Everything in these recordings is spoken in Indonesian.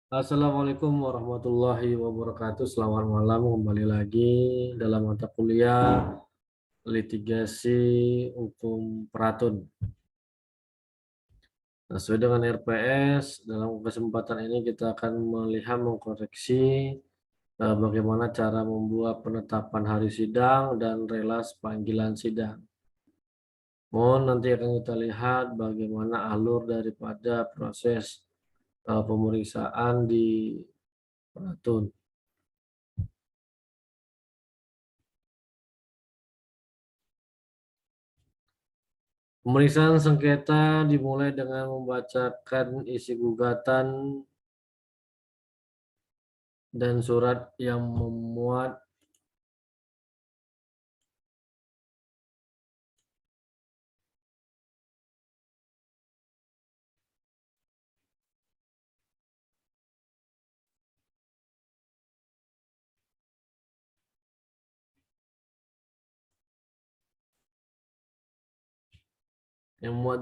Assalamualaikum warahmatullahi wabarakatuh. Selamat malam, kembali lagi dalam mata kuliah litigasi hukum peratun. Nah, sesuai dengan RPS, dalam kesempatan ini kita akan melihat mengkoreksi bagaimana cara membuat penetapan hari sidang dan relas panggilan sidang. Mohon nanti akan kita lihat bagaimana alur daripada proses pemeriksaan di peratun. Pemeriksaan sengketa dimulai dengan membacakan isi gugatan dan surat yang memuat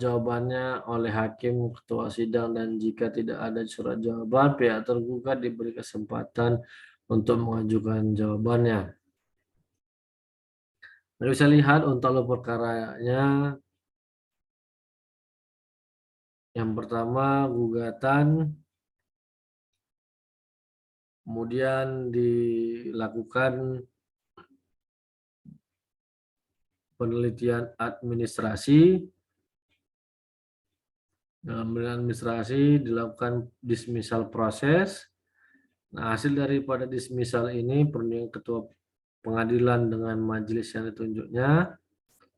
jawabannya oleh hakim ketua sidang, dan jika tidak ada surat jawaban, pihak tergugat diberi kesempatan untuk mengajukan jawabannya. Anda bisa lihat untuk alur perkaranya. Yang pertama, gugatan, kemudian dilakukan penelitian administrasi. Dalam administrasi dilakukan dismissal proses. Nah, hasil daripada dismissal ini, perundingan ketua pengadilan dengan majelis yang ditunjuknya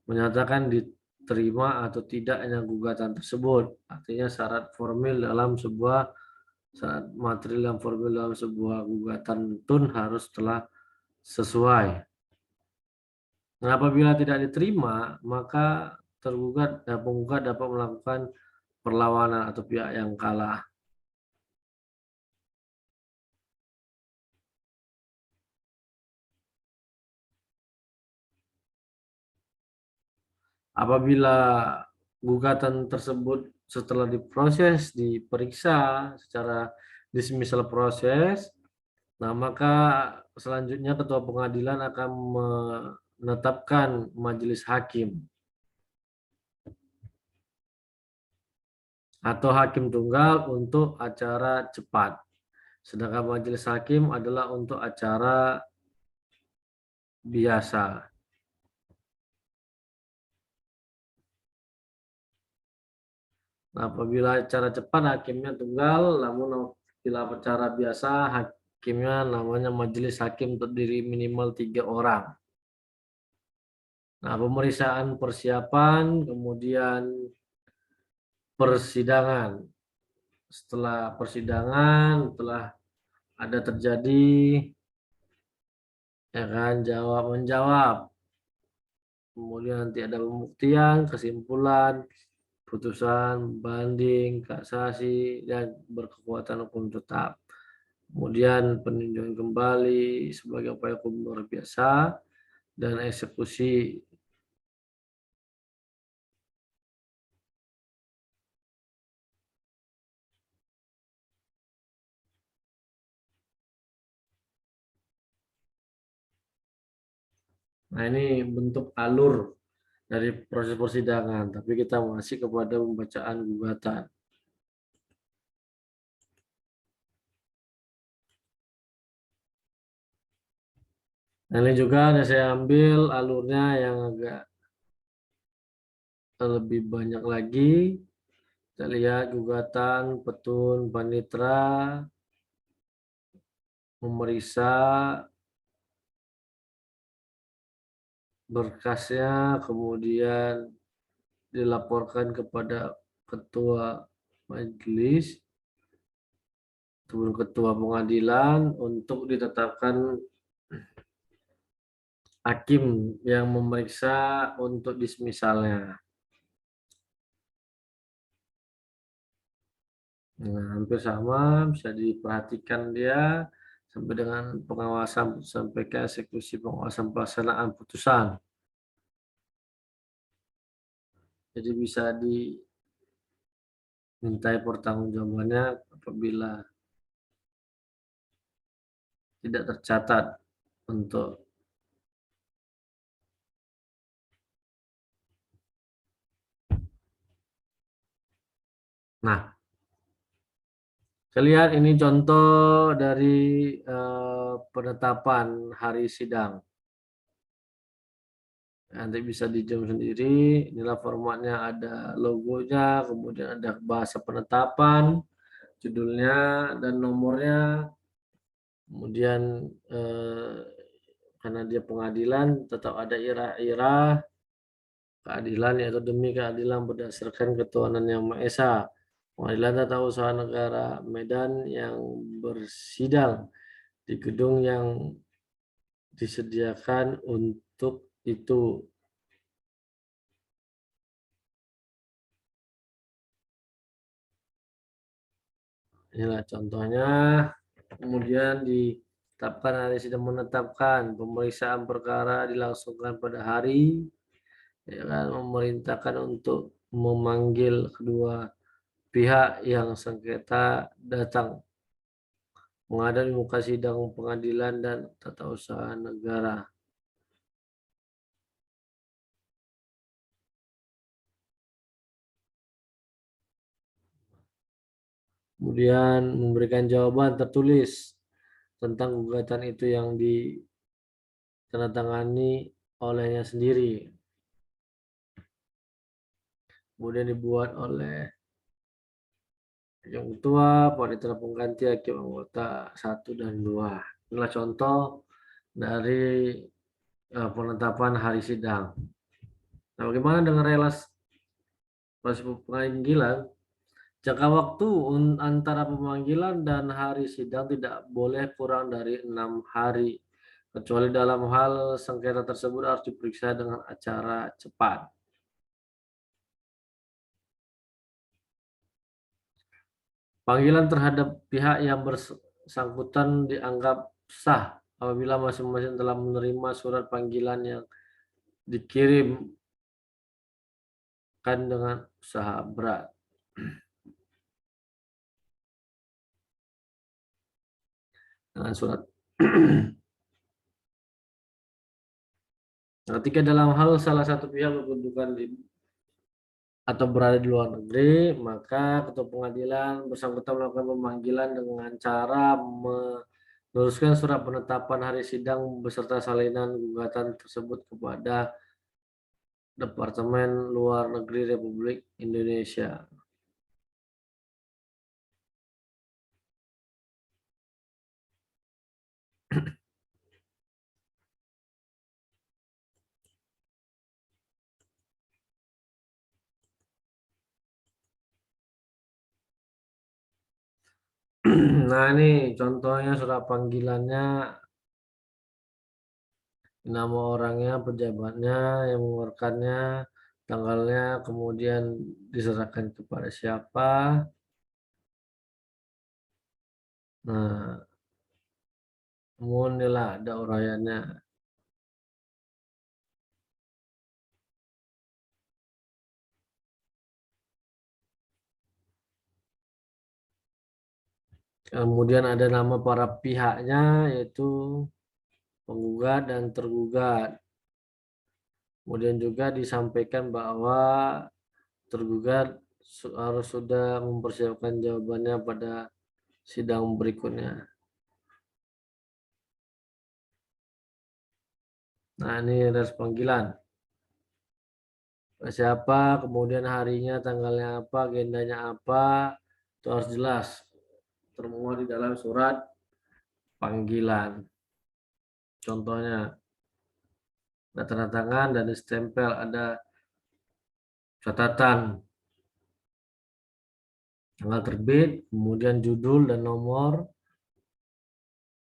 menyatakan diterima atau tidaknya gugatan tersebut. Artinya syarat materi yang formil dalam sebuah gugatan tun harus telah sesuai. Nah, apabila tidak diterima, maka tergugat dan penggugat dapat melakukan perlawanan atau pihak yang kalah. Apabila gugatan tersebut setelah diproses, diperiksa secara dismissal proses, nah maka selanjutnya ketua pengadilan akan menetapkan majelis hakim atau hakim tunggal untuk acara cepat. Sedangkan majelis hakim adalah untuk acara biasa. Nah, apabila acara cepat hakimnya tunggal, namun apabila acara biasa hakimnya namanya majelis hakim terdiri minimal 3 orang. Nah, pemeriksaan persiapan, kemudian persidangan. Setelah persidangan, telah ada terjadi ya kan, jawab menjawab. Kemudian nanti ada pembuktian, kesimpulan, putusan, banding, kasasi, dan berkekuatan hukum tetap. Kemudian peninjauan kembali sebagai upaya hukum luar biasa dan eksekusi. Nah, ini bentuk alur dari proses persidangan, tapi kita masih kepada pembacaan gugatan. Nah, ini juga ada saya ambil alurnya yang agak lebih banyak lagi. Kita lihat gugatan petun panitra memeriksa berkasnya, kemudian dilaporkan kepada ketua majelis, turun ketua pengadilan untuk ditetapkan hakim yang memeriksa untuk dismisalnya. Nah, hampir sama, bisa diperhatikan dia sampai dengan pengawasan sampai ke eksekusi pengawasan pelaksanaan putusan. Jadi bisa dimintai pertanggungjawabannya apabila tidak tercatat untuk. Nah, saya lihat ini contoh dari penetapan hari sidang. Nanti bisa di zoom sendiri. Inilah formatnya, ada logonya, kemudian ada bahasa penetapan, judulnya dan nomornya. Kemudian karena dia pengadilan, tetap ada irah-irah keadilan, yaitu demi keadilan berdasarkan ketuhanan yang Maha Esa. Pengadilan Tata Usaha Negara Medan yang bersidang di gedung yang disediakan untuk itu. Inilah contohnya. Kemudian ditetapkan hari sidang, menetapkan pemeriksaan perkara dilangsungkan pada hari, ya kan, memerintahkan untuk memanggil kedua pihak yang sengketa datang menghadap di muka sidang pengadilan dan tata usaha negara. Kemudian memberikan jawaban tertulis tentang gugatan itu yang ditandatangani olehnya sendiri. Kemudian dibuat oleh yang ketua, panitera pengganti, hakim anggota 1 dan 2. Inilah contoh dari penetapan hari sidang. Nah, bagaimana dengan relasi pemanggilan? Jangka waktu antara pemanggilan dan hari sidang tidak boleh kurang dari 6 hari, kecuali dalam hal sengketa tersebut harus diperiksa dengan acara cepat. Panggilan terhadap pihak yang bersangkutan dianggap sah apabila masing-masing telah menerima surat panggilan yang dikirimkan dengan usaha berat. Dengan surat. Ketika dalam hal salah satu pihak berkedudukan atau berada di luar negeri, maka ketua pengadilan bersangkutan melakukan pemanggilan dengan cara meneruskan surat penetapan hari sidang beserta salinan gugatan tersebut kepada Departemen Luar Negeri Republik Indonesia. Nah, ini contohnya surat panggilannya, nama orangnya, pejabatnya yang mengeluarkannya, tanggalnya, kemudian diserahkan kepada siapa. Nah, kemudian ada uraiannya. Kemudian ada nama para pihaknya, yaitu penggugat dan tergugat. Kemudian juga disampaikan bahwa tergugat harus sudah mempersiapkan jawabannya pada sidang berikutnya. Nah, ini res panggilan. Siapa, kemudian harinya, tanggalnya apa, agendanya apa, itu harus jelas termuat di dalam surat panggilan. Contohnya, ada tanda tangan dan stempel, ada catatan tanggal terbit, kemudian judul dan nomor,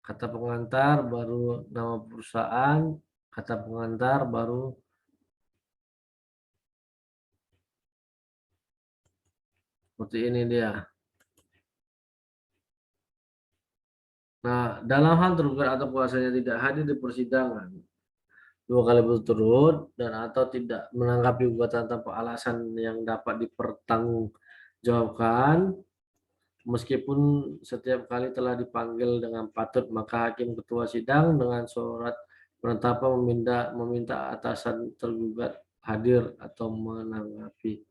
kata pengantar, baru nama perusahaan, kata pengantar, baru seperti ini dia. Nah, dalam hal tergugat atau kuasanya tidak hadir di persidangan 2 kali berturut dan atau tidak menanggapi gugatan tanpa alasan yang dapat dipertanggungjawabkan, Meskipun setiap kali telah dipanggil dengan patut, maka hakim ketua sidang dengan surat penetapan meminta atasan tergugat hadir atau menanggapi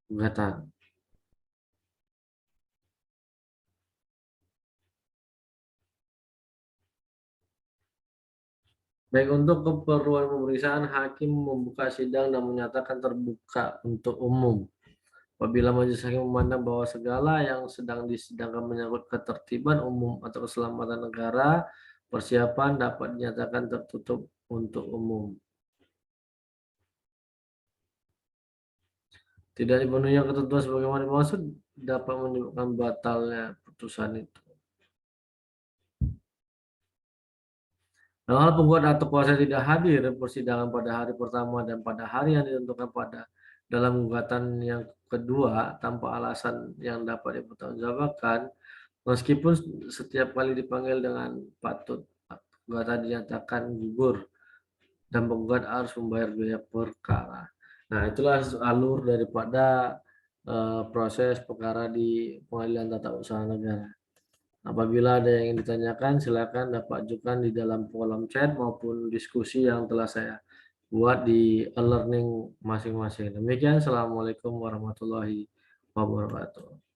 gugatan. Baik, untuk keperluan pemeriksaan, hakim membuka sidang dan menyatakan terbuka untuk umum. Apabila majelis hakim memandang bahwa segala yang sedang disidangkan menyangkut ketertiban umum atau keselamatan negara, persiapan dapat dinyatakan tertutup untuk umum. Tidak dipenuhinya ketentuan sebagaimana dimaksud dapat menyebabkan batalnya putusan itu. Dalam hal penggugat atau kuasa tidak hadir persidangan pada hari pertama dan pada hari yang ditentukan pada dalam gugatan yang kedua tanpa alasan yang dapat dipertanggungjawabkan, meskipun setiap kali dipanggil dengan patut, gugatan dinyatakan gugur dan penggugat harus membayar biaya perkara. Nah, itulah alur daripada proses perkara di Pengadilan Tata Usaha Negara. Apabila ada yang ingin ditanyakan, silakan dapat ajukan di dalam kolom chat maupun diskusi yang telah saya buat di e-learning masing-masing. Demikian, Assalamualaikum warahmatullahi wabarakatuh.